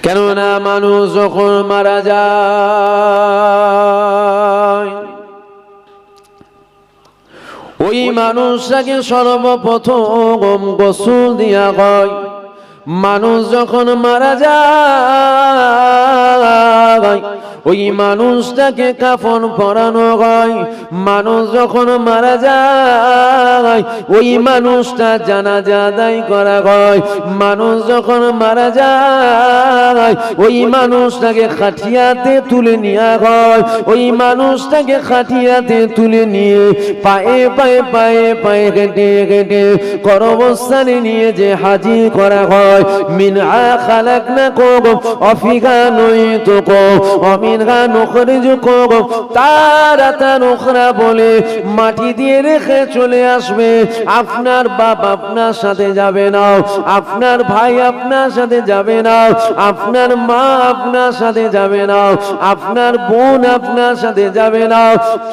কেননা মানুষ যখন মারা যায় ওই মানুষটাকে সর্বপ্রথম গোসল দিয়া হয়। মানুষ যখন মারা যায় ওই মানুষটাকে কাফন পরানো হয়। মানুষ যখন মারা যায় ওই মানুষটা জানাজা আদায় করা হয়। মানুষ যখন মারা যায় ওই মানুষটাকে খাটিয়াতে তুলে নেওয়া হয়। ওই মানুষটাকে খাটিয়াতে তুলে নিয়ে পায়ে পায়ে পায়ে পায়ে কেটে কেটে কবরস্থানে নিয়ে যে হাজির করা হয়। মিনহা খালাকনাকুম ওয়া ফিহা নুইতুকুম ওয়া মিনহা নুখরিজুকুম তারাতান উখরা বলে মাটি দিয়ে রেখে চলে আসবে। আপনার বাপ আপনার সাথে যাবে না, আপনার ভাই আপনার সাথে যাবে না, আপনার মা আপনার সাথে যাবে না, আপনার বোন আপনার সাথে যাবে না,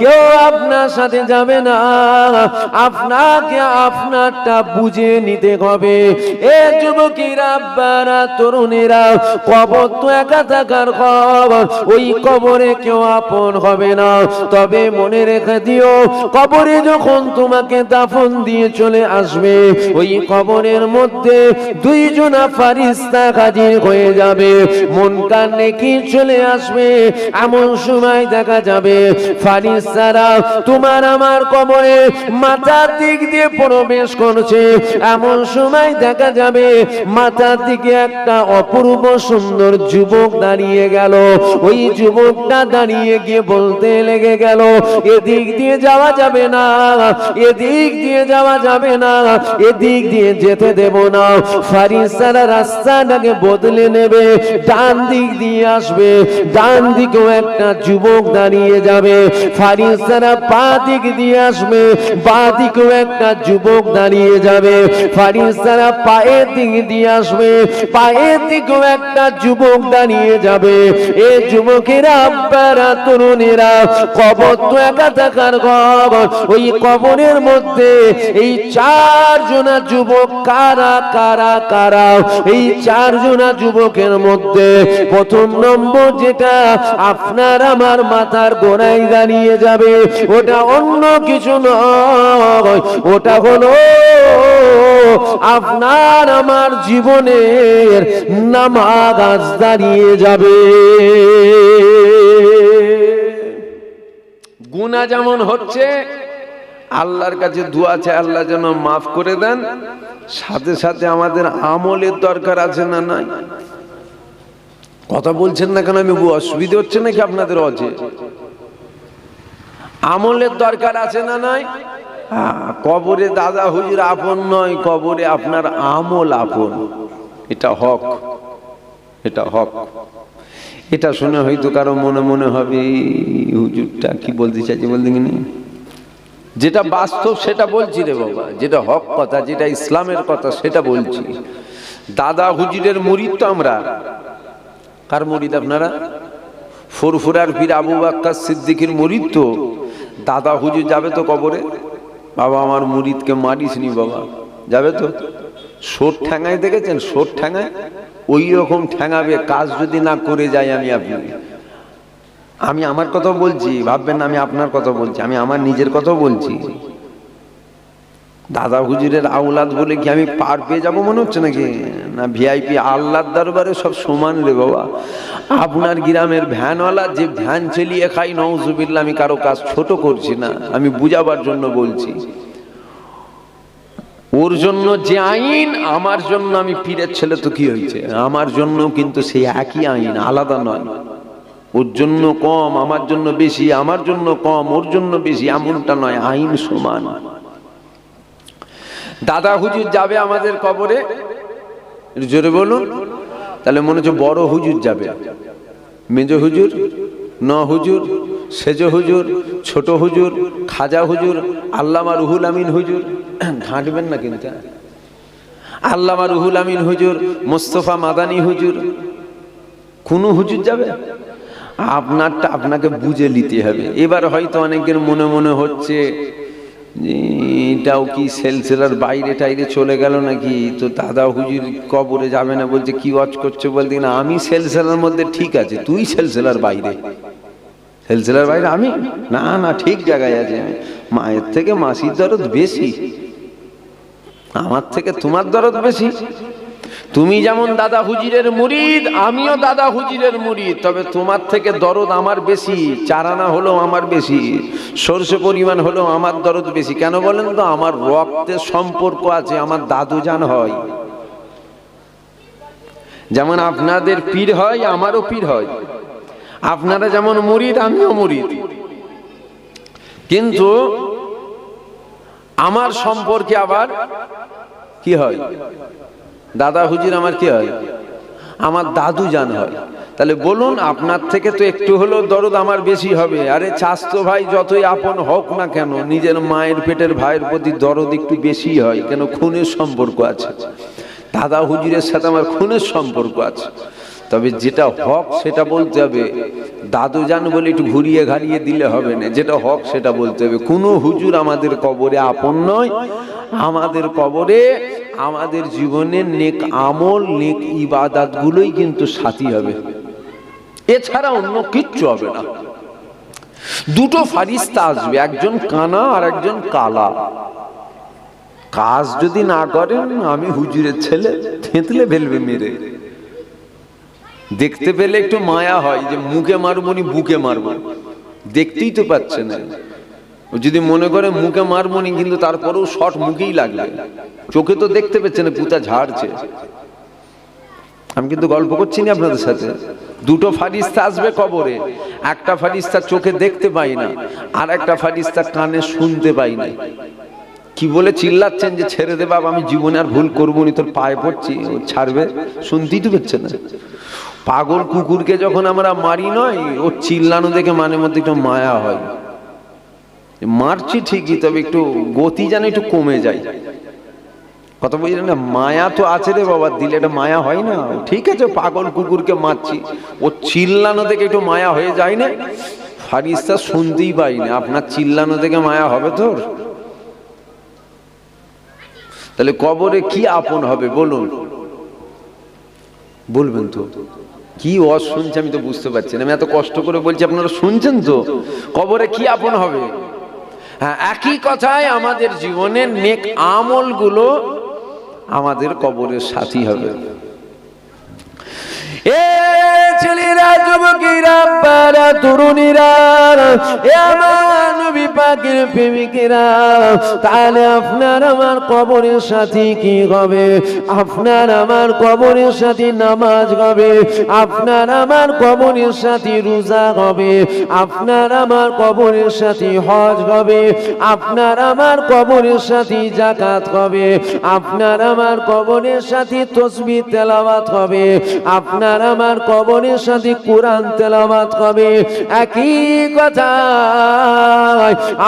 কেউ আপনার সাথে যাবে না। আপনাকে আপনারটা বুঝে নিতে হবে। এ যুবকেরা, আব্বারা, তরুণেরা, কবর তো একা থাকার খবর, ওই কবরে কেউ আপন হবে না। তবে মনে রেখে দিও, কবরে যখন তোমাকে দাফন দিয়ে চলে আসবে ওই কবরের মধ্যে দুইজনা ফারিস্তা হাজির হয়ে যাবে। মুনকার নেকির চলে আসবে। এমন সময় দেখা যাবে ফারিস্তারা তোমার আমার কবরে মাথার দিক দিয়ে প্রবেশ করছে। এমন সময় দেখা যাবে মাথার দিকে একটা অপূর্ব সুন্দর যুবক দাঁড়িয়ে গেল। ওই যুবকটা দাঁড়িয়ে গিয়ে বলতে লেগে গেল, এদিক দিয়ে যাওয়া যাবে না, এদিক দিয়ে যাওয়া যাবে না, এদিক দিয়ে যেতে দেব না। ফারিস্তারা রাস্তাটাকে বদলে নেবে, ডান দিক দিয়ে আসবে। ডান দিকেও একটা যুবক দাঁড়িয়ে যাবে। ফারিস্তারা পা দিক দিয়ে আসবে, বাঁ দিকেও একটা যুবক দাঁড়িয়ে যাবে। ফারিস্তারা পায়ের দিক দিয়ে আসবে, পায়ের দিকেও একটা যুবক দাঁড়িয়ে যাবে। এই যুবকেরা, আব্বারা, তরুণেরা, কবর তো একা থাকার কবর। ওই কবরের মধ্যে এই চারজনা যুবক কারা কারা কারা? এই চারজনা যুবকের মধ্যে প্রথম নম্বর যেটা আপনার আমার মাথার গোড়ায় দাঁড়িয়ে যাবে, ওটা অন্য কিছু নয়, ওটা হলো আপনার আমার জীবনের নামাজ দাঁড়িয়ে যাবে। গুনাহ যেমন হচ্ছে, আল্লাহর কাছে দোয়া চাই আল্লাহ যেন মাফ করে দেন, সাথে সাথে আমাদের আমলের দরকার আছে না নাই? কথা বলছেন না কেন? আমি অসুবিধা হচ্ছে নাকি আপনাদের? অজে আমলের দরকার আছে না নাই? কবরে দাদা হুজুর আপন নয়, কবরে আপনার আমল আপন। এটা হক, এটা হক। এটা শুনে হয়তো কারো মনে মনে হবে হুজুরটা কি বলতে চাইছে, বলতে কিনা যেটা বাস্তব সেটা বলছি রে বাবা, যেটা হক কথা, যেটা ইসলামের কথা সেটা বলছি। দাদা হুজুরের মুরিদ তো আমরা। কার মুরিদ আপনারা? ফুরফুরার পীর আবু বকর সিদ্দিকের মুরিদ তো। দাদা হুজুর যাবে তো কবরে? বাবা আমার মুরিদকে মারিস নি বাবা, যাবে তো? সোট ঠ্যাঙায় দেখেছেন? সোট ঠ্যাঙায় ওই রকম ঠ্যাঙাবে, কাজ যদি না করে যাই আমি আপনি। আমি আমার কথা বলছি, ভাববেন না আমি আপনার কথা বলছি, আমি আমার নিজের কথা বলছি। দাদা হুজুরের আওলাদ বলে কি আমি পার পেয়ে যাবো মনে হচ্ছে নাকি? না, ভিআইপি আল্লাহর দরবারে সব সমান রে বাবা। আপনার গ্রামের ভ্যানওয়ালা যে ভ্যান চালিয়ে খাই, নওজুবিল্লাহ, আমি কারো কাজ ছোট করছি না, আমি বুঝাবার জন্য বলছি। ওর জন্য যে আইন, আমার জন্য, আমি পীরের ছেলে তো কি হয়েছে, আমার জন্য কিন্তু সেই একই আইন, আলাদা নয়। ওর জন্য কম, আমার জন্য বেশি, আমার জন্য কম, ওর জন্য বেশি, এমনটা নয়, আইন সমান। দাদা হুজুর যাবে আমাদের কবরে, জোরে বলুন। তাহলে মনে হচ্ছে বড় হুজুর যাবে, মেজ হুজুর, ন হুজুর, সেজ হুজুর, ছোট হুজুর, খাজা হুজুর, আল্লামা রুহুল আমিন হুজুর, ঘাঁটবেন না কিন্তু, আল্লামা রুহুল আমিন হুজুর, মোস্তফা মাদানী হুজুর, কোন হুজুর যাবে? আপনারটা আপনাকে বুঝে নিতে হবে। এবার হয়তো অনেকের মনে মনে হচ্ছে এটাও কি সেলসেলার বাইরে টাইরে চলে গেল নাকি? তো দাদা হুজুর কবরে যাবে না বলছে, কি ওয়াজ করছে? বলতে না, আমি সেলসেলার মধ্যে ঠিক আছে, তুই সেলসেলার বাইরে। সেলসেলার বাইরে আমি? না না, ঠিক জায়গায় আছে। মায়ের থেকে মাসির দরদ বেশি, আমার থেকে তোমার দরদ বেশি। তুমি যেমন দাদা হুজুরের মুরিদ, আমিও দাদা হুজুরের মুরিদ, তবে তোমার থেকে দরদ আমার বেশি। চারানা হলেও আমার বেশি, সরষে পরিমাণ হলেও আমার দরদ বেশি। কেন বলেন তো? আমার রক্তের সম্পর্ক আছে, আমার দাদু জান হয়। যেমন আপনাদের পীর হয়, আমারও পীর হয়। আপনারা যেমন মুরিদ, আমিও মুরিদ। কিন্তু আমার সম্পর্কে আবার কি হয়? দাদা হুজুর আমার কি হয়? আমার দাদু জান হয়। তাহলে বলুন, আপনার থেকে তো একটু হলেও দরদ আমার বেশি হবে। আরে চাস্তো ভাই যতই আপন হোক না কেন, নিজের মায়ের পেটের ভাইয়ের প্রতি দরদ একটু বেশি হয়। কেন? খুনের সম্পর্ক আছে। দাদা হুজুরের সাথে আমার খুনের সম্পর্ক আছে। তবে যেটা হক সেটা বলতে হবে। দাদু জান বলে একটু ঘুরিয়ে ঘাড়িয়ে দিলে হবে না, যেটা হক সেটা বলতে হবে। কোনো হুজুর আমাদের কবরে আপন নয়। আমাদের কবরে আমাদের জীবনের নেক আমল, নেক ইবাদত গুলোই কিন্তু সাথী হবে, এছাড়া অন্য কিচ্ছু হবে না। দুটো ফারিস্তা আসবে, একজন কানা আর একজন কালা। কাজ যদি না করেন, আমি হুজুরের ছেলে, থেতলে ফেলবে মেরে। দেখতে পেলে একটু মায়া হয় যে মুখে মারবো নি বুকে মারবো, দেখতেই তো পাচ্ছে না। যদি মনে করে মুখে মারবো নি, কিন্তু তারপরেও শট মুখেই লাগবে, চোখে তো দেখতে পাচ্ছে না, পুতা ঝাড়ছে। আমি কিন্তু গল্প করছি না আপনাদের সাথে। দুটো ফারিস্তা আসবে কবরে, একটা ফারিস্তা চোখে দেখতে পাই না, আর একটা ফারিস্তা কানে শুনতে পাই না। কি বলে চিল্লাচ্ছেন যে ছেড়ে দে বাবা, আমি জীবনে আর ভুল করবো নি, তোর পায়ে পড়ছি। ও ছাড়বে? শুনতেই তো পাচ্ছে না। পাগল কুকুরকে যখন আমরা মারি নয়, ও চিল্লানো দেখে মানে মধ্যে একটু মায়া হয়। মারছি ঠিকই, তবে একটু গতি যেন একটু কমে যায়। কথা বুঝলেন না? মায়া তো আছে রে বাবা, দিলে এটা মায়া হয় না। ঠিক আছে, পাগল কুকুরকে মারছি, ও চিল্লানো দেখে একটু মায়া হয়ে যায় না। ফারিস্তা শুনতেই পাই না, আপনার চিল্লানো দেখে মায়া হবে তোর? তাহলে কবরে কি আপন হবে বলুন? বলবেন তো? কি ওয়াজ শুনছে আমি তো বুঝতে পারছি না। আমি এত কষ্ট করে বলছি, আপনারা শুনছেন তো? কবরে কি আপন হবে? হ্যাঁ, একই কথায় আমাদের জীবনের নেক আমল গুলো আমাদের কবরের সাথী হবে। এ ছেলেরা, যুবকেরা, বারা, তরুণীরা, এ আমার নবী পাকের প্রেমিকেরা, তাহলে আপনার আমার কবরের সাথী কি হবে? আপনার আমার কবরের সাথী নামাজ হবে, আপনার আমার কবরের সাথী রোজা হবে, আপনার আমার কবরের সাথী হজ হবে, আপনার আমার কবরের সাথী যাকাত হবে, আপনার আমার কবরের সাথী তাসবিহ তেলাওয়াত হবে, আপনার আমার কবরের সাথে কোরআন তেলাওয়াত হবে। একই কথা,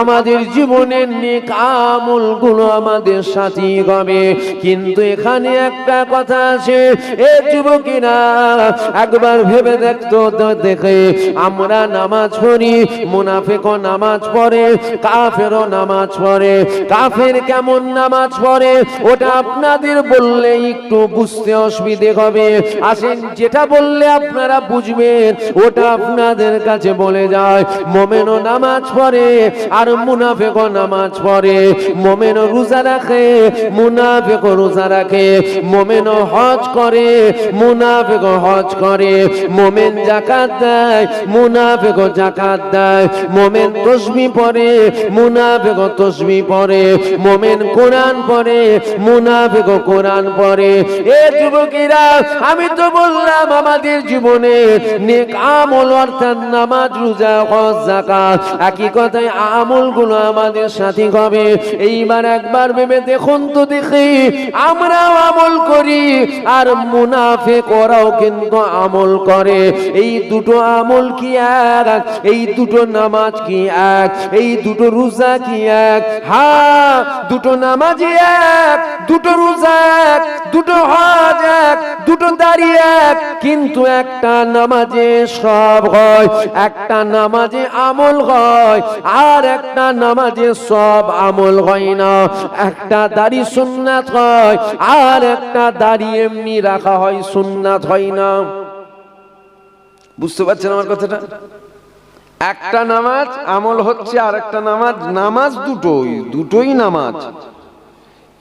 আমাদের জীবনের নেক আমল গুলো আমাদের সাথী হবে। কিন্তু এখানে একটা কথা আছে, এ যুবকেরা একবার ভেবে দেখতো, দেখে আমরা নামাজ পড়ি, মুনাফিকও নামাজ পড়ে, কাফেরও নামাজ পড়ে। কাফের কেমন নামাজ পড়ে ওটা আপনাদের বললে একটু বুঝতে অসুবিধে হবে। আসেন, যেটা বললে আপনারা বুঝবেন ওটা আপনাদের কাছে বলে যায়। মুমিনও নামাজ পড়ে আর মুনাফিকও নামাজ পড়ে। মুমিনও রোজা রাখে, মুনাফিকও রোজা রাখে। মুমিনও হজ করে, মুনাফিকও হজ করে। মুমিন যাকাত দেয়, মুনাফিকও যাকাত দেয়। মুমিন তাসবিহ পড়ে, মুনাফিকও তাসবিহ পড়ে। মুমিন কোরআন পড়ে, মুনাফিকও কোরআন পড়ে। এ যুবকেরা, আমি তো বললাম আমাদের জীবনে নেক আমল অর্থাৎ নামাজ, রোজা, হজ, যাকাত, একই কথায় আমলগুলো আমাদের সাথী হবে। এইবার একবার ভেবে দেখুন তো দেখি, আমরাও আমল করি আর মুনাফিক ওরাও কিন্তু আমল করে। এই দুটো আমল কি এক? এই দুটো নামাজ কি এক? এই দুটো রোজা কি এক? হ্যাঁ, দুটো নামাজি এক, দুটো রোজা এক, দুটো হজ এক, দুটো দাঁড়িয়ে এক, কিন্তু একটা নামাজে সব হয়। হয়, একটা নামাজে আমল হয় আর একটা নামাজে সব আমল হয় না। একটা দাড়ি সুন্নাত হয় আর একটা দাড়ি এমনি রাখা হয়, সুন্নাত হয় না। বুঝতে পারছেন আমার কথাটা? একটা নামাজ আমল হচ্ছে আর একটা নামাজ দুটোই নামাজ,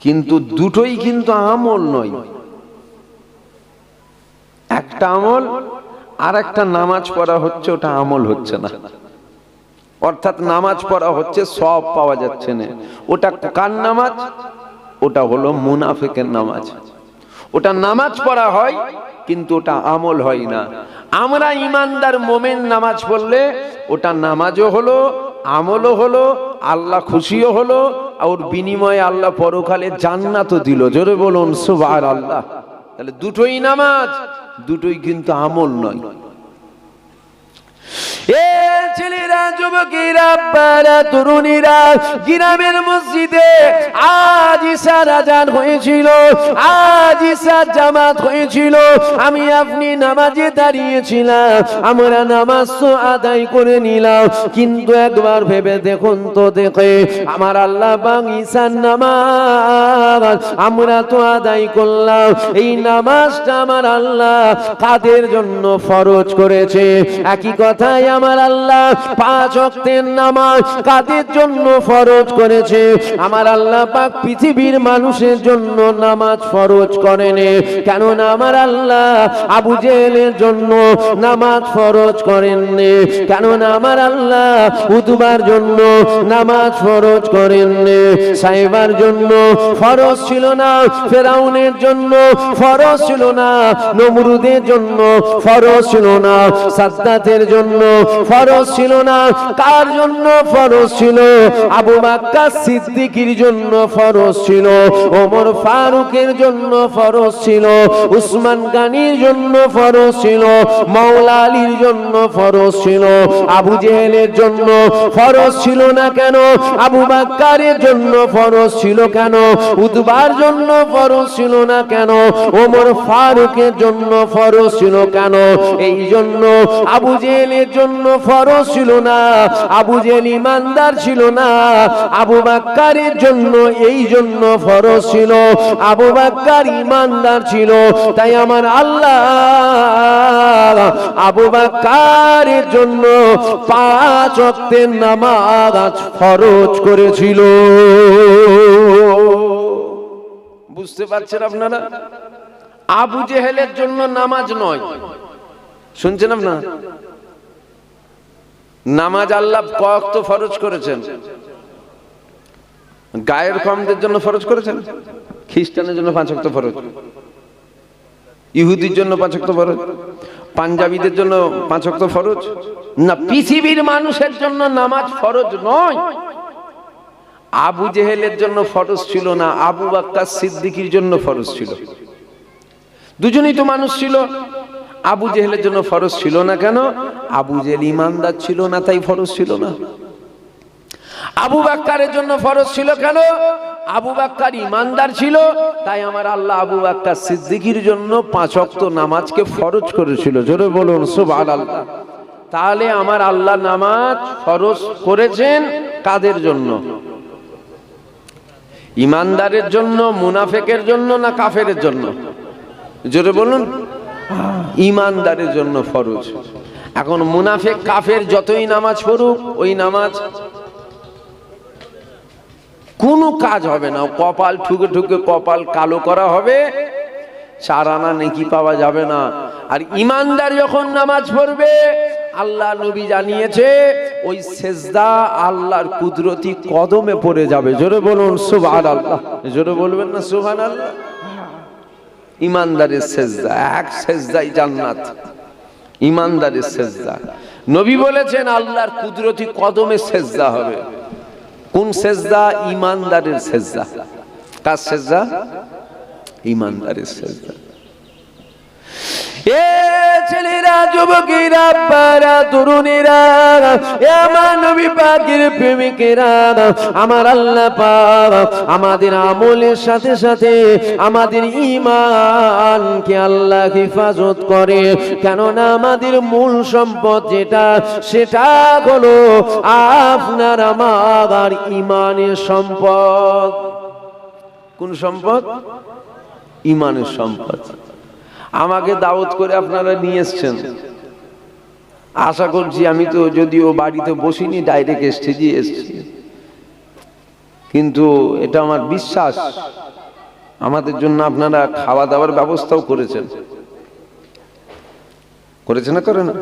কিন্তু দুটোই কিন্তু আমল নয়। একটা আমল আর একটা নামাজ পড়া হচ্ছে, ওটা আমল হচ্ছে না। অর্থাৎ নামাজ পড়া হচ্ছে, সব পাওয়া যাচ্ছে না। ওটা কার নামাজ? ওটা হলো মুনাফিকের নামাজ। ওটা নামাজ পড়া হয় কিন্তু ওটা আমল হয় না। আমরা ইমানদার মোমেন নামাজ পড়লে ওটা নামাজও হলো, আমলও হলো, আল্লাহ খুশিও হলো, আর বিনিময়ে আল্লাহ পরকালে জান্নাতও দিল। জোরে বলুন সুবহানাল্লাহ। তাহলে দুটোই নামাজ, দুটোই কিন্তু আমল নয়। এ ছেলেরা, যুবকেরা, বাচ্চারা, তরুণীরা, গ্রামের মসজিদে আজ ইশার আজান হয়েছিল, আজ ইশার জামাত হয়েছিল। আমি আপনি নামাজে দাঁড়িয়েছিলাম, আমরা নামাজ তো আদায় করে নিলাম, কিন্তু একবার ভেবে দেখুন তো, দেখে আমার আল্লাহ পাক ইশার নামাজ আমরা তো আদায় করলাম। এই নামাজটা আমার আল্লাহ কাদের জন্য ফরজ করেছে? একই কথাই আমার আল্লাহ 5 ওয়াক্তের নামাজ কাদের জন্য ফরজ করেছে? আমার আল্লাহ পাক পৃথিবীর মানুষের জন্য নামাজ ফরজ করেনি। কেননা আমার আল্লাহ আবু জেহেলের জন্য নামাজ ফরজ করেননি, কেননা আমার আল্লাহ উতবার জন্য নামাজ ফরজ করেননি, সাইবার জন্য ফরজ ছিল না, ফেরাউনের জন্য ফরজ ছিল না, নমরুদের জন্য ফরজ ছিল না, সাদ্দাতের জন্য ফরজ ছিল না। কার জন্য ফরজ ছিল? আবু বকর সিদ্দিকের জন্য ফরজ ছিল, ওমর ফারুকের জন্য ফরজ ছিল, উসমান গনির জন্য ফরজ ছিল, মাওলা আলীর জন্য ফরজ ছিল। আবু জেহেলের জন্য ফরজ ছিল না কেন? আবু বকরের জন্য ফরজ ছিল কেন? উতবার জন্য ফরজ ছিল না কেন? ওমর ফারুকের জন্য ফরজ ছিল কেন? এই জন্য আবু জেহেলের জন্য ফরজ ছিল না, আবু জেহেল ইমানদার ছিল না। আবু বকরের জন্য এই জন্য ফরজ ছিল, আবু বকর ইমানদার ছিল। তাই আমার আল্লাহ আবু বকরের জন্য 5 ওয়াক্তের নামাজ ফরজ করেছিল। বুঝতে পারছেন আপনারা? আবু জেহেলের জন্য নামাজ নয়। শুনছেন আপনারা? নামাজ আল্লাহ কত ফরজ করেছেন? গায়ের কমদের জন্য ফরজ করেছেন, খ্রিস্টানের জন্য 5 ওয়াক্ত ফরজ, ইহুদির জন্য 5 ওয়াক্ত ফরজ, পাঞ্জাবিদের জন্য 5 ওয়াক্ত ফরজ না। পৃথিবীর মানুষের জন্য নামাজ ফরজ নয়। আবু জেহেলের জন্য ফরজ ছিল না, আবু বকর সিদ্দিকের জন্য ফরজ ছিল। দুজনেই তো মানুষ ছিল। আবু জেহেলের জন্য ফরজ ছিল না কেন? আবু জেহেল ইমানদার ছিল না, তাই ফরজ ছিল না। আবু বকরের জন্য ফরজ ছিল কেন? আবু বকর ইমানদার ছিল, তাই আমার আল্লাহ আবু বকর সিদ্দিকের জন্য 5 ওয়াক্ত নামাজকে ফরজ করেছিল। জোরে বলুন সুবহানাল্লাহ। তাহলে আমার আল্লাহ নামাজ ফরজ করেছেন কাদের জন্য? ইমানদারের জন্য, মুনাফিকের জন্য না কাফেরের জন্য? জোরে বলুন। ইমানদারের জন্য ফরজ। এখন মুনাফিক কাফের যতই নামাজ পড়ুক, ওই নামাজ কোনো কাজ হবে না। কপাল ঠুকে ঠুকে কপাল কালো করা হবে, 4 আনা নেকি পাওয়া যাবে না। আর ইমানদার যখন নামাজ পড়বে, আল্লাহ নবী জানিয়েছে ওই সেজদা আল্লাহর কুদরতি কদমে পড়ে যাবে। জোরে বলুন সুবহানাল্লাহ। জোরে বলবেন না সুবহানাল্লাহ? ইমানদারের সেজদা, এক সেজদাই জান্নাত। ইমানদারের সেজদা নবী বলেছেন আল্লাহর কুদরতি কদমে সেজদা হবে। কোন সেজদা? ইমানদারের সেজদা। কার সেজদা? ইমানদারের সেজদা। এ ছেলেরা, যুবকেরা, আব্বারা, তরুণেরা, এ আমার নবী পাকের প্রেমিকেরা, আমার আল্লাহ পাক আমাদের আমলের সাথে সাথে আমাদের ঈমানকে আল্লাহ হেফাজত করে। কেননা আমাদের মূল সম্পদ যেটা, সেটা হলো আপনার আমার ঈমানের সম্পদ। কোন সম্পদ? ঈমানের সম্পদ। আমাকে দাওয়াত করে আপনারা নিয়ে এসছেন, আশা করছি আমি তো যদিও বাড়িতে বসিনি, ডাইরেক্ট স্টেজে এসেছি, কিন্তু এটা আমার বিশ্বাস আমাদের জন্য আপনারা খাওয়া দাওয়ার ব্যবস্থাও করেছেন। করেছেন না? করে না?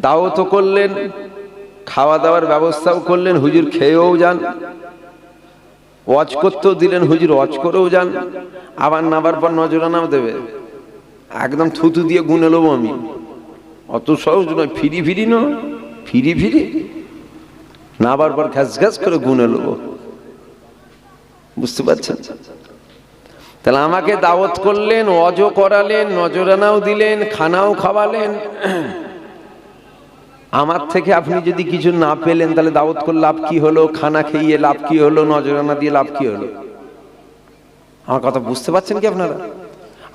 দাওয়াতও করলেন, খাওয়া দাওয়ার ব্যবস্থাও করলেন, হুজুর খেয়েও যান, ওয়াজ করতেও দিলেন, হুজুর ওয়াজ করেও যান, আবার নাবার পর নজরানাও দেবে। একদম থুতু দিয়ে গুনে নেবো আমি, অত সহজ নয়। ফিরি ফিরি নয়, ফিরি ফিরি নাবার পর ঘ্যাস ঘ্যাস করে গুনে নেবো। বুঝতে পারছেন? তাহলে আমাকে দাওয়াত করলেন, ওয়াজও করালেন, নজরানাও দিলেন, খানাও খাওয়ালেন। আমার থেকে আপনি যদি কিছু না পেলেন, তাহলে দাওয়াত করে লাভ কি হলো? খানা খেয়ে লাভ কি হলো? নজরানা দিয়ে লাভ কি হলো? আমার কথা বুঝতে পারছেন কি আপনারা?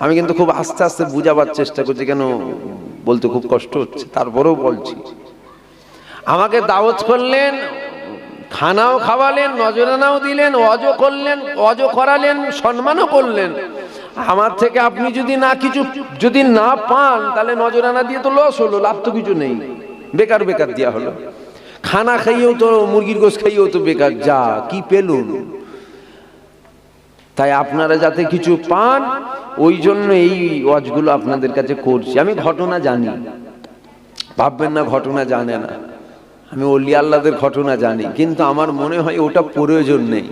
আমি কিন্তু খুব আস্তে আস্তে বুঝাবার চেষ্টা করছি, কেন বলতে খুব কষ্ট হচ্ছে, তারপরেও বলছি। আমাকে দাওয়াত করলেন, খানাও খাওয়ালেন, নজরানাও দিলেন, ওয়াজও করলেন, ওয়াজও করালেন, সম্মানও করলেন। আমার থেকে আপনি যদি না কিছু যদি না পান, তাহলে নজরানা দিয়ে তো লস হলো, লাভ তো কিছু নেই, বেকার বেকার দেওয়া হলো। খানা খাইয়েও তো, মুরগির গোশ খাইয়েও তো বেকার, যা কি পেলুন। তাই আপনারা যাতে কিছু পান, ওই জন্য এই ওয়াজগুলো আপনাদের কাছে করছি। আমি ঘটনা জানি, ভাববেন না ঘটনা জানে না, আমি ওলি আল্লাহদের ঘটনা জানি, কিন্তু আমার মনে হয় ওটা প্রয়োজন নেই।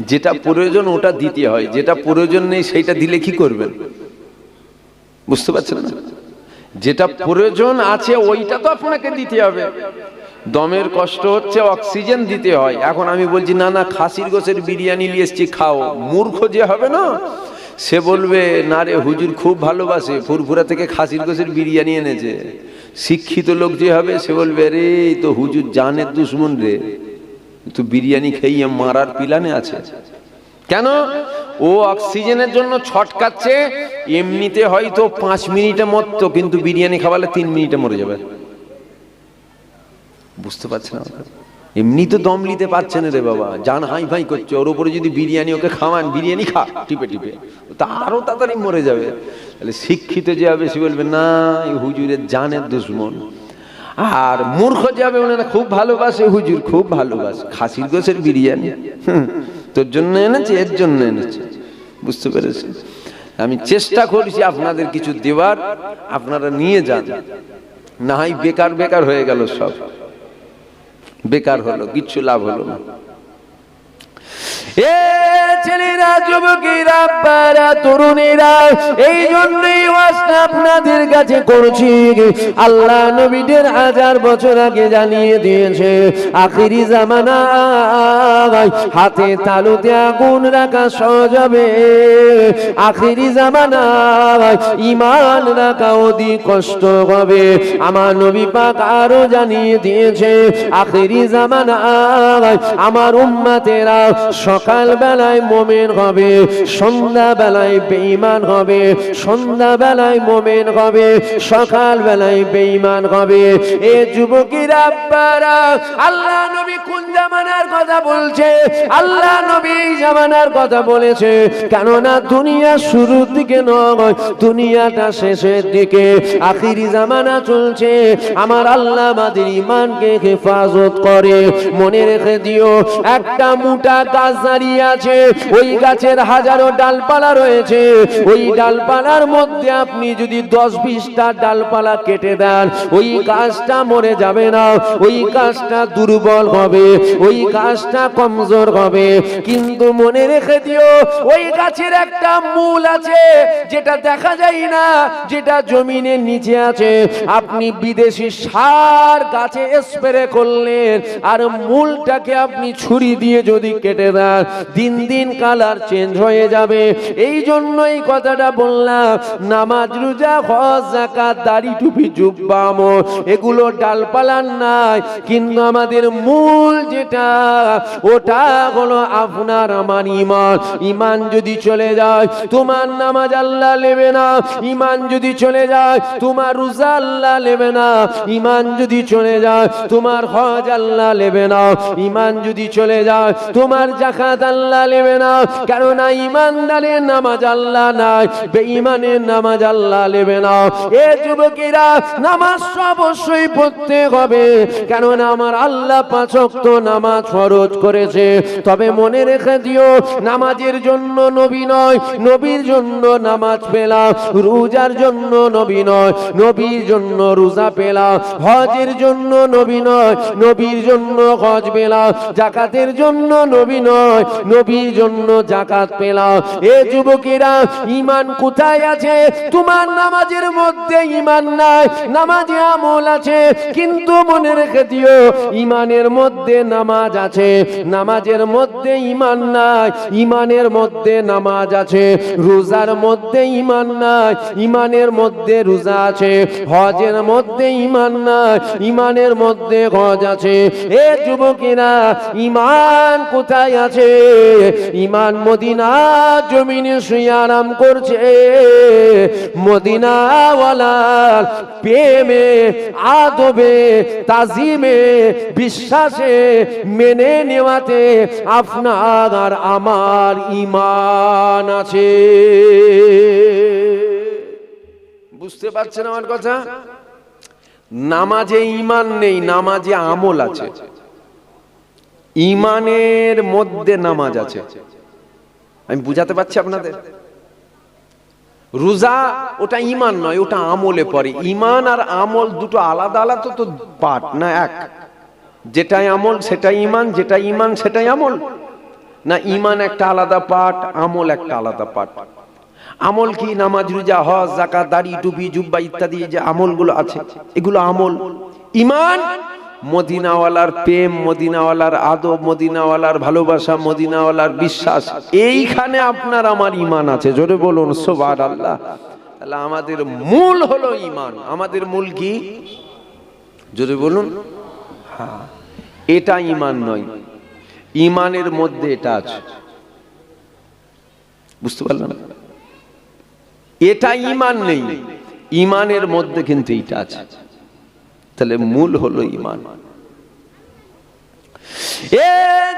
যেটা প্রয়োজন ওটা দিতে হয়, যেটা প্রয়োজন নেই সেইটা দিলে কি করবেন? বুঝতে পারছেন না? যেটা প্রয়োজন আছে ওইটা তো আপনাকে দিতে হবে। দমের কষ্ট হচ্ছে, অক্সিজেন দিতে হয়। এখন আমি বলছি না না, খাসির গোশের বিরিয়ানি নিয়ে এসছি, খাও। মূর্খ যে হবে না, সে বলবে না রে হুজুর খুব ভালোবাসে, ফুরফুরা থেকে খাসির গোশের বিরিয়ানি এনেছে। শিক্ষিত লোক যে হবে, সে বলবে রে তো হুজুর জানের দুশ্মন রে, তো বিরিয়ানি খেয়ে মারার পিলানে আছে। কেন? ও অক্সিজেনের জন্য ছটকাচ্ছে। এমনিতে হয়তো 5 মিনিটে মরতো, কিন্তু বিরিয়ানি খাওয়ালে 3 মিনিটে মরে যাবে। বুঝতে পারছেন? এমনি তো দম নিতে পারছে না রে বাবা, জান হাই ফাই করছে, ওর উপরে যদি বিরিয়ানি ওকে খাওয়ান, বিরিয়ানি খা টিপে টিপে, তা আরো তাড়াতাড়ি মরে যাবে। তাহলে শিক্ষিত যে হবে সে বলবে না, এই হুজুরের জানের দুশ্মন। আর মূর্খ যে হবে না, খুব ভালোবাসে হুজুর, খুব ভালোবাসে, খাসির গোশের বিরিয়ানি তোর জন্য এনেছে, এর জন্য এনেছে। বুঝতে পেরেছি? আমি চেষ্টা করছি আপনাদের কিছু দেওয়ার, আপনারা নিয়ে যান, না হয় বেকার বেকার হয়ে গেল, সব বেকার হলো, কিচ্ছু লাভ হলো না। এ ছেলেরা, যুবকেরা, আব্বারা, তরুণেরা, এই জন্যই ওয়াজটা আপনাদের কাছে করছি। আল্লাহ নবীদের 1000 বছর আগে জানিয়ে দিয়েছে, আখিরি জামানা হাতে তালুতে আগুন রাখা সহজ হবে, আখিরি জামানা ঈমান রাখা অধিক কষ্ট হবে। আমার নবী পাক আরো জানিয়ে দিয়েছে, আখিরি জামানা আমার উম্মতেরা সকাল বেলায় মুমিন হবে, সন্ধ্যা বেলায় বেঈমান হবে, সন্ধ্যা বেলায় মুমিন হবে, সকাল বেলায় বেঈমান হবে। এ যুবকেরা, আব্বারা, আল্লাহ নবী কোন জামানার কথা বলছে? আল্লাহ নবী এই জামানার কথা বলেছে। কেননা দুনিয়া শুরুর দিকে নয়, দুনিয়াটা শেষের দিকে, আখিরি জামানা চলছে। আমার আল্লাহ আমাদের ঈমানকে হেফাজত করে। মনে রেখে দিও, একটা মোটা গাছ দাঁড়িয়ে আছে, ওই গাছের হাজারো ডালপালা রয়েছে। ওই ডালপালার মধ্যে আপনি যদি 10-20টা ডালপালা কেটে দেন, ওই গাছটা মরে যাবে না, ওই গাছটা দুর্বল হবে, ওই গাছটা কমজোর হবে। কিন্তু মনে রেখে দিও, ওই গাছের একটা মূল আছে, যেটা দেখা যায় না, যেটা জমিনের নিচে আছে। আপনি বিদেশি সার গাছে স্প্রে করলেন, আর মূলটাকে আপনি ছুরি দিয়ে যদি কেটে দেন, রোজার দিন দিন কালার চেঞ্জ হয়ে যাবে। এই জন্য এই কথাটা বললাম, নামাজ রোজা হজ যাকাত দাড়ি টুপি জুব্বা আমল এগুলো ডালপালার নাই, কিন্তু আমাদের মূল যেটা ওটা হলো আপনার আমার ঈমান। ঈমান যদি চলে যায় তোমার নামাজ আল্লাহ নেবে না, ঈমান যদি চলে যায় তোমার রোজা আল্লাহ নেবে না, ঈমান যদি চলে যায় তোমার হজ আল্লাহ নেবে না, ঈমান যদি চলে যায় তোমার যাকাত আল্লাহ নেবে না। কেননা ঈমানদারের নামাজ আল্লাহ নাই, বেঈমানের নামাজ আল্লাহ নেবে না। এ যুবকেরা, নামাজ অবশ্যই পড়তে হবে, কেননা আমার আল্লাহ 5 ওয়াক্ত নামাজ ফরজ করেছে। তবে মনে রেখে দিও, নামাজের জন্য নবী নয়, নবীর জন্য নামাজ পেলাম। রোজার জন্য নবী নয়, নবীর জন্য রোজা পেলাম। হজের জন্য নবী নয়, নবীর জন্য হজ পেলাম। যাকাতের জন্য নবী নয়, নবীর জন্য যাকাত পেলাম। এ যুবকেরা, ঈমান কোথায় আছে? তোমার নামাজের মধ্যে ঈমান নাই, নামাজে আমল আছে, কিন্তু মনে রেখে দিও ঈমানের মধ্যে নামাজ আছে, নামাজের মধ্যে ঈমান নাই, ঈমানের মধ্যে নামাজ আছে। রোজার মধ্যে ঈমান নাই, ঈমানের মধ্যে রোজা আছে। হজের মধ্যে ঈমান নাই, ঈমানের মধ্যে হজ আছে। এ যুবকেরা, ঈমান কোথায় আছে? ঈমান মদিনা জমিনে শুয়ে আরাম করছে। মদিনাওয়ালার প্রেমে, আদবে, তাজিমে, বিশ্বাসে, মেনে নেওয়াতে আপনার আর আমার ঈমান আছে। বুঝতে পারছেন আমার কথা? নামাজে ঈমান নেই, নামাজে আমল আছে। ঈমানের মধ্যে নামাজ আছে। আমি বুঝাতে পারছি আপনাদের? রোজা ওটা ঈমান নয়, ওটা আমলে পড়ে। ঈমান আর আমল দুটো আলাদা আলাদা তো পার্ট না, এক। যেটাই আমল সেটাই ঈমান, যেটাই ঈমান সেটাই আমল না। ঈমান একটা আলাদা পার্ট, আমল একটা আলাদা পার্ট। আমল কি? নামাজ রোজা হজ যাকাত দাড়ি টুপি জুব্বা ইত্যাদি যে আমলগুলো আছে এগুলো আমল। ঈমান মদিনাওয়ালার প্রেম, মদিনাওয়ালার আদব, মদিনাওয়ালার ভালোবাসা, মদিনাওয়ালার বিশ্বাস, এইখানে আপনার আমার ঈমান আছে। জোরে বলুন সুবহানাল্লাহ। তাহলে আমাদের মূল হলো ঈমান। আমাদের মূল কি? জোরে বলুন। হ্যাঁ, এটা ঈমান নয়, ঈমানের মধ্যে এটা আছে। বুঝতে পারলেন? এটা ঈমান নেই, ঈমানের মধ্যে কিন্তু এটা আছে। তাহলে মূল হলো ঈমান। এ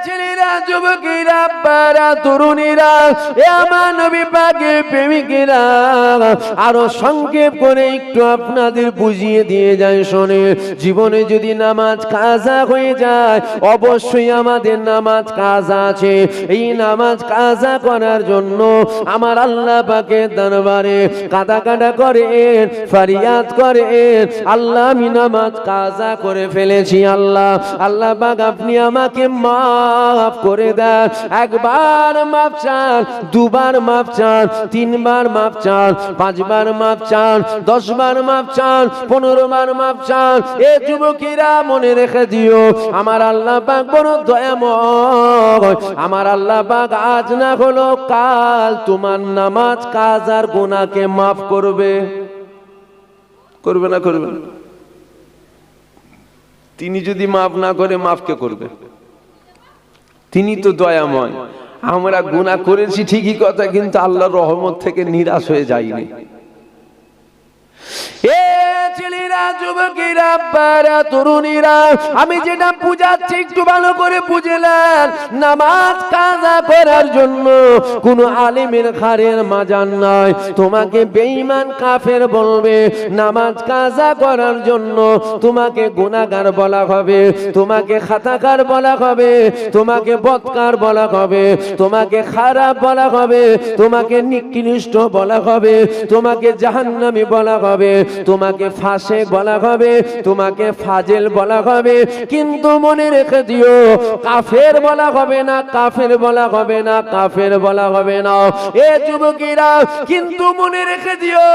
ছেলেরা, যুবকেরা, বারা, তরুণীরা, এ আমার নবী পাকের প্রেমিকেরা, আরো সংক্ষেপ করে একটু আপনাদের বুঝিয়ে দিয়ে যায় শোনে। জীবনে যদি নামাজ কাজা হয়ে যায়, অবশ্যই আমাদের নামাজ কাজা আছে। এই নামাজ কাজা করার জন্য আমার আল্লাহ পাকের দরবারে কাঁদা করেন, ফরিয়াদ করেন, আল্লাহ আমি নামাজ কাজা করে ফেলেছি। আল্লাহ, আল্লাহ পাক আপনি আমাকে মাফ করে দেন। একবার মাফ চান, দুবার মাফ চান, 3 বার মাফ চান, 5 বার মাফ চান, 10 বার মাফ চান, 15 বার মাফ চান। এ যুবকেরা, মনে রেখে দিও, আমার আল্লাহ পাক বড় দয়াময়। আমার আল্লাহ পাক আজ না হলো কাল তোমার নামাজ কাজার গুনাহকে মাফ করবে। করবে না? করবে না? তিনি যদি মাফ না করে, মাফ কে করবে? তিনি তো দয়াময়। আমরা গুনাহ করেছি ঠিকই কথা, কিন্তু আল্লাহর রহমত থেকে নিরাশ হয়ে যাইনি। এ ছেলেরা, যুবকেরা, বারা, তরুণীরা, আমি যেটা বুঝাচ্ছি একটু ভালো করে বুঝলেন। নামাজ কাজা করার জন্য কোন আলেমের খারের মাজান নাই। তোমাকে বেঈমান কাফের বলবে, নামাজ কাজা করার জন্য তোমাকে গুনাহগার বলা হবে, তোমাকে খাতাকার বলা হবে, তোমাকে বদকার বলা হবে, তোমাকে খারাপ বলা হবে, তোমাকে নিকৃষ্ট বলা হবে, তোমাকে জাহান্নামী বলা হবে, তোমাকে ফাসেক বলা হবে, তোমাকে ফাজেল বলা হবে, কিন্তু মনে রেখে দিও কাফের বলা হবে না, কাফের বলা হবে না, কাফের বলা হবে না। এ যুবকেরা, কিন্তু মনে রেখে দিও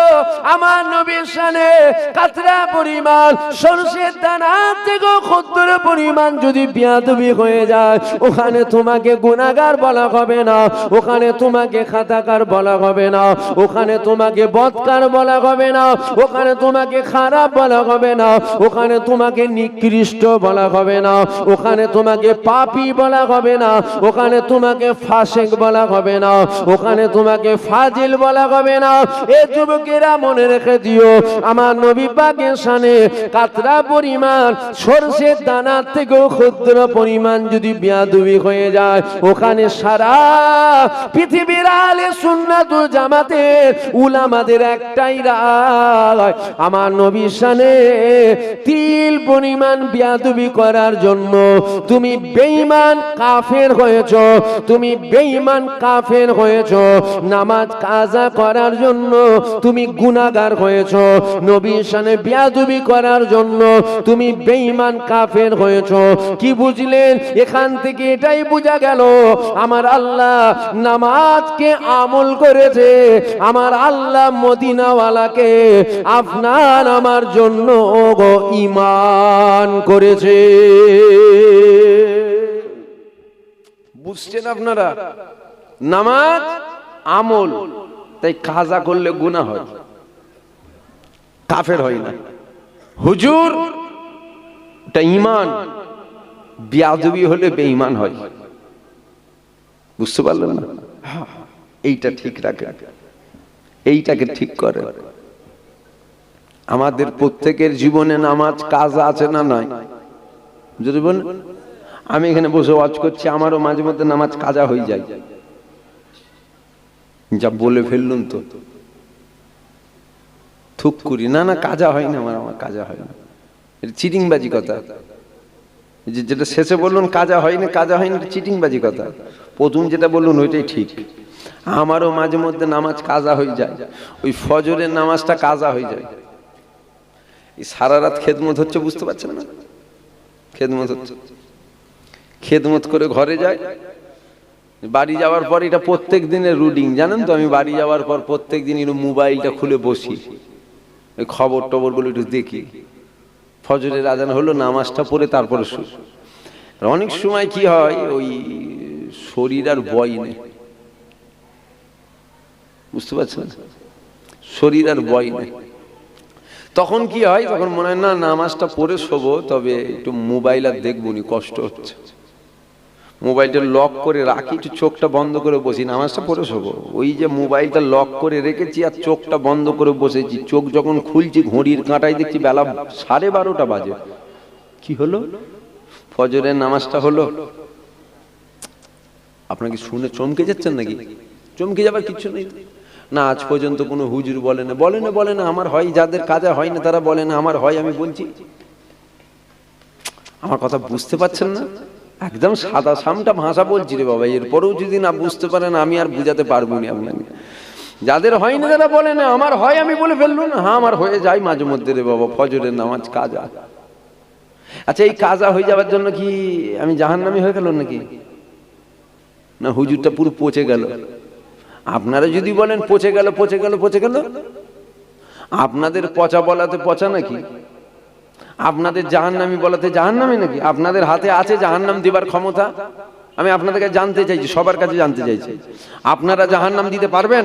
আমার নবীর শানে কাতরা পরিমাণ সরষের দানা থেকে ক্ষুদ্র পরিমাণ যদি বিয়াদবি হয়ে যায়, ওখানে তোমাকে গুনাহগার বলা হবে না, ওখানে তোমাকে খাতাকার বলা হবে না, ওখানে তোমাকে বদকার বলা হবে না, ওখানে তোমাকে খারাপ বলা হবে না, ওখানে তোমাকে নিকৃষ্ট বলা হবে না, ওখানে তোমাকে পাপী বলা হবে না, ওখানে তোমাকে ফাসেক বলা হবে না, ওখানে তোমাকে ফাজিল বলা হবে না। এ যুবকেরা মনে রেখে দিও আমার নবী পাকের শানে কাতরা পরিমাণ সরষের দানা থেকেও ক্ষুদ্র পরিমাণ যদি বিয়াদবি হয়ে যায়, ওখানে সারা পৃথিবীর আলে সুন্নাতুল জামাতের উলামাদের একটাই রায়, আমার নবীর শানে তিল পরিমাণ বিয়াদবি করার জন্য তুমি বেঈমান কাফের হয়েছো, তুমি বেঈমান কাফের হয়েছো। নামাজ কাজা করার জন্য তুমি গুনাহগার হয়েছো, নবীর শানে বিয়াদবি করার জন্য তুমি বেঈমান কাফের হয়েছো। কি বুঝলেন? এখান থেকে এটাই বোঝা গেল আমার আল্লাহ নামাজকে আমল করেছে, আমার আল্লাহ মদিনাওয়ালাকে আপনার আমার জন্য ঈমান করেছে। বুঝছেন আপনারা? নামাজ আমল, তাই কাজা করলে গুনাহ হয়, কাফের হয় না। হুজুর এটা ঈমান, বিয়াদবি হলে বেঈমান হয়। বুঝতে পারলেন না? এইটা ঠিক রাখে, এইটাকে ঠিক করে। আমাদের প্রত্যেকের জীবনে নামাজ কাজা আছে না নাই? যদি বলেন আমি এখানে বসে ওয়াজ করছি, আমারও মাঝে মধ্যে নামাজ কাজা হয়ে যায়, যা বলে ফেললুন তো থুক করি না, না কাজা হয় না, আমার কাজা হয় না, এটা চিটিংবাজি কথা। যেটা শেষে বললেন কাজা হয় না, কাজা হয় না, চিটিংবাজি কথা। প্রথম যেটা বললেন ওইটাই ঠিক। আমারও মাঝে মধ্যে নামাজ কাজা হয়ে যায়, ওই ফজরের নামাজটা কাজা হয়ে যায়। এই সারা রাত খেদমত হচ্ছে, বুঝতে পারছেন না? খেদমত হচ্ছে, খেদমত করে ঘরে যায়, বাড়ি যাওয়ার পর এটা প্রত্যেক দিনের রুটিন, জানেন তো? আমি বাড়ি যাওয়ার পর প্রত্যেক দিন মোবাইলটা খুলে বসি, ওই খবর টবরগুলো একটু দেখি। ফজরের আজান হলো, নামাজটা পড়ে তারপরে শুই। অনেক সময় কি হয়, ওই শরীর আর বয় নেই, বুঝতে পারছেন? শরীর আর বয় নেই, তখন কি হয়, তখন মনে হয় না নামাজটা পড়ে শোবো, তবে একটু মোবাইল আর দেখবো নি, কষ্ট হচ্ছে। মোবাইলটা লক করে রাখি, একটু চোখটা বন্ধ করে বসি, নামাজটা পড়ে শোবো। ওই যে মোবাইলটা লক করে রেখেছি আর চোখটা বন্ধ করে বসেছি, চোখ যখন খুলছি ঘড়ির কাঁটায় দেখছি বেলা 12:30 বাজে। কি হলো? ফজরের নামাজটা হলো। আপনাকে শুনে চমকে যাচ্ছেন নাকি? চমকে যাবার কিছু নেই না। আজ পর্যন্ত কোনো হুজুর বলে না, বলে না আমার হয়, যাদের কাজা হয় না তারা বলে না আমার হয়। আমি বলছি, আমার কথা বুঝতে পারছেন না? একদম সাদা সামটা ভাষা বলছি রে বাবা, এরপরেও যদি না বুঝতে পারেন আমি আর বুঝাতে পারবো না আপনাকে। যাদের হয় না তারা বলে না আমার হয়, আমি বলে ফেললো না হ্যাঁ আমার হয়ে যায় মাঝে মধ্যে রে বাবা, ফজরের নামাজ কাজা। আচ্ছা, এই কাজা হয়ে যাওয়ার জন্য কি আমি জাহান্নামী হয়ে গেল নাকি? না, হুজুরটা পুরো পচে গেল। আপনারা যদি বলেন পচে গেল, পচে গেল, পচে গেল, আপনাদের পচা বলাতে পচা নাকি? আপনাদের জাহান্নামী বলাতে জাহান্নামী নাকি? আপনাদের হাতে আছে জাহান্নাম দিবার ক্ষমতা? আমি আপনাদেরকে জানতে চাইছি, সবার কাছে জানতে চাইছি, আপনারা জাহান্নাম দিতে পারবেন?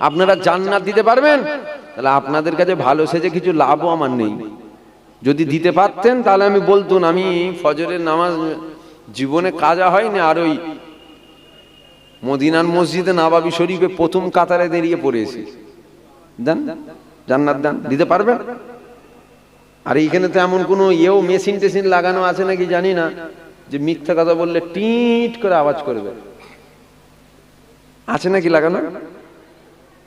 আপনারা জান্নাত দিতে পারবেন? তাহলে আপনাদের কাছে ভালো সেজে কিছু লাভও আমার নেই। যদি দিতে পারতেন তাহলে আমি বলতুন আমি ফজরের নামাজ জীবনে কাজা হয়নি, আর ওই মদিনার মসজিদে নববী শরীফে প্রথম কাতারে দাঁড়িয়ে পড়েছি। দেন জান্নাত দেন, দিতে পারবেন? আর এইখানে তো এমন কোনো মেশিন টেশিন লাগানো আছে নাকি জানি না, যে মিথ্যা কথা বললে টিট করে আওয়াজ করবে, আছে নাকি লাগানো?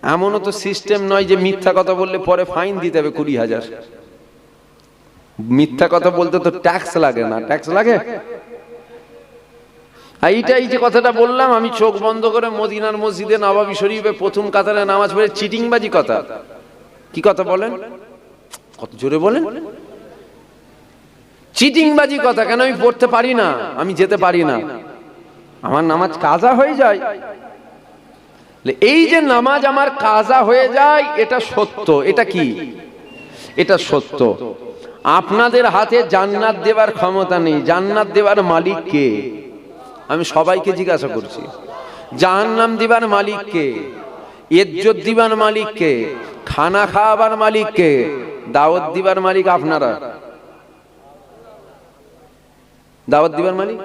এমনও তো সিস্টেম নয় যে মিথ্যা কথা বললে পরে ফাইন দিতে হবে 20,000। মিথ্যা কথা বলতে তো ট্যাক্স লাগে না? ট্যাক্স লাগে? এইটাই যে কথাটা বললাম, আমি চোখ বন্ধ করে মদিনার মসজিদে নববী শরীফে প্রথম কাতারে নামাজ পড়ে, চিটিংবাজি কথা। কি কথা বলেন? কত জোরে বলেন। চিটিংবাজি কথা, কেন আমি পড়তে পারি না, আমি যেতে পারি না, আমার নামাজ কাজা হয়ে যায়। এই যে নামাজ আমার কাজা হয়ে যায়, এটা সত্য। এটা কি? এটা সত্য। আপনাদের হাতে জান্নাত দেওয়ার ক্ষমতা নেই। জান্নাত দেওয়ার মালিক কে? আমি সবাইকে জিজ্ঞাসা করছি। জাহান্নাম দিবার মালিক কে? ইজ্জত দিবার মালিক কে? খানা খাওয়াবার মালিক কে? দাওয়াত দিবার মালিক আপনারা। দাওয়াত দিবার মালিক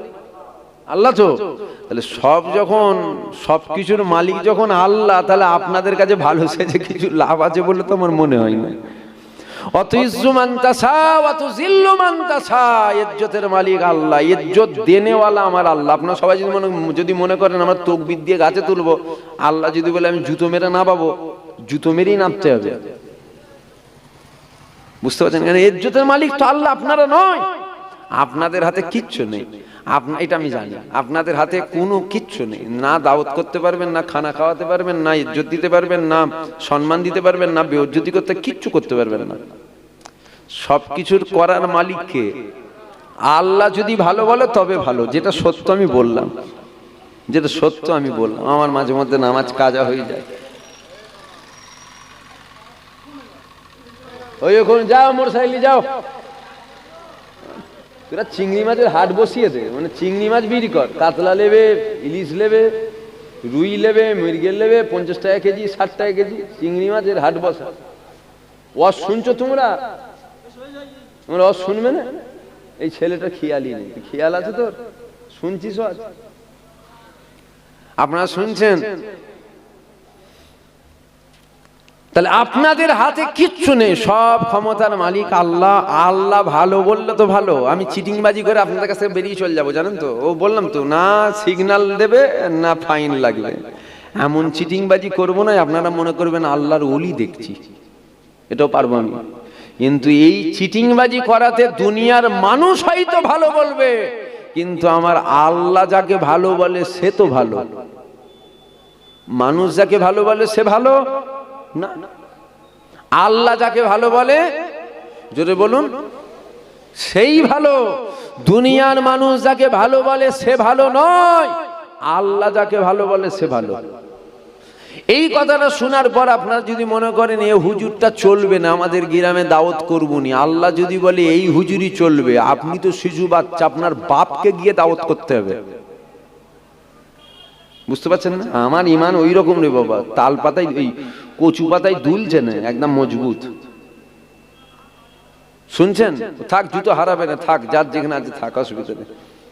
আল্লাহ তো। তাহলে সব যখন, সবকিছুর মালিক যখন আল্লাহ, তাহলে আপনাদের কাছে ভালো সেজে কিছু লাভ আছে বলে তো আমার মনে হয় না। অতুইজ্জু মান তাশা ওয়া তুযিল্লু মান তাশা, ইজ্জতের মালিক আল্লাহ, ইজ্জত দেনেওয়ালা আমার আল্লাহ। আপনারা সবাই যদি মনে করেন আমরা তাকবীর দিয়ে গাছে তুলবো, আল্লাহ যদি বলে আমি জুতো মেরে নামাবো, জুতো মেরেই নামতে হবে। বুঝতে পারছেন? কারণ ইজ্জতের মালিক তো আল্লাহ, আপনারা নয়। আপনাদের হাতে কিচ্ছু নেই, এটা আমি জানি। আপনাদের হাতে কোনো কিচ্ছু নেই। না দাওয়াত করতে পারবেন, না খানা খাওয়াতে পারবেন, না ইজ্জত দিতে পারবেন, না সম্মান দিতে পারবেন, না বেইজ্জতি করতে, কিচ্ছু করতে পারবেন না। সবকিছুর করার মালিক কে? আল্লাহ যদি ভালো বলে তবে ভালো। যেটা সত্য আমি বললাম, যেটা সত্য আমি বললাম। আমার মাঝে মধ্যে নামাজ কাজা হয়ে যায়। ওই ওখানে যাও, মোটরসাইকেলে যাও, তোরা চিংড়ি মাছের হাট বসিয়ে দে, মানে চিংড়ি মাছ বিক্রি কর। কাতলা নেবে, ইলিশ নেবে, রুই নেবে, মৃগেল নেবে, 50 টাকা কেজি, 60 টাকা কেজি। চিংড়ি মাছের হাট বসা। ওয়াজ শুনছো তোমরা? তোমরা ওয়াজ শুনবে না? এই ছেলেটা খেয়ালই নেই। খেয়াল আছে তোর? শুনছিস ওয়াজ? আপনারা শুনছেন? তাহলে আপনাদের হাতে কিচ্ছু নেই, সব ক্ষমতার মালিক আল্লাহ। আল্লাহ ভালো বললে তো ভালো। আমি চিটিংবাজি করে আপনাদের কাছে বেরিয়ে চলে যাবো, জানেন তো? ও বললাম তো, না সিগন্যাল দেবে না ফাইন লাগবে। এমন চিটিংবাজি করবো না আপনারা মনে করবেন আল্লাহর ওলি দেখছি। এটাও পারবো আমি। কিন্তু এই চিটিংবাজি করাতে দুনিয়ার মানুষ হয়তো ভালো বলবে, কিন্তু আমার আল্লাহ যাকে ভালো বলে সে তো ভালো। মানুষ যাকে ভালো বলে সে ভালো না, আল্লাহ যাকে ভালো বলে, জোরে বলুন, সেই ভালো। দুনিয়ার মানুষ যাকে ভালো বলে সে ভালো নয়, আল্লাহ যাকে ভালো বলে সে ভালো। এই কথাটা শোনার পর আপনারা যদি মনে করেন এই হুজুরটা চলবে না, আমাদের গ্রামে দাওয়াত করবনি, আল্লাহ যদি বলে এই হুজুরই চলবে, আপনি তো শিশু বাচ্চা, আপনার বাপকে গিয়ে দাওয়াত করতে হবে। বুঝতে পারছেন না? আমার ইমান ওই রকম রে বাবা, তাল পাতায়, ওই কচু পাতায় দুলছে না, একদম মজবুত। শুনছেন? থাক, জুতো হারাবে না, থাক, যার যেখানে আছে থাক, অসুবিধা নেই।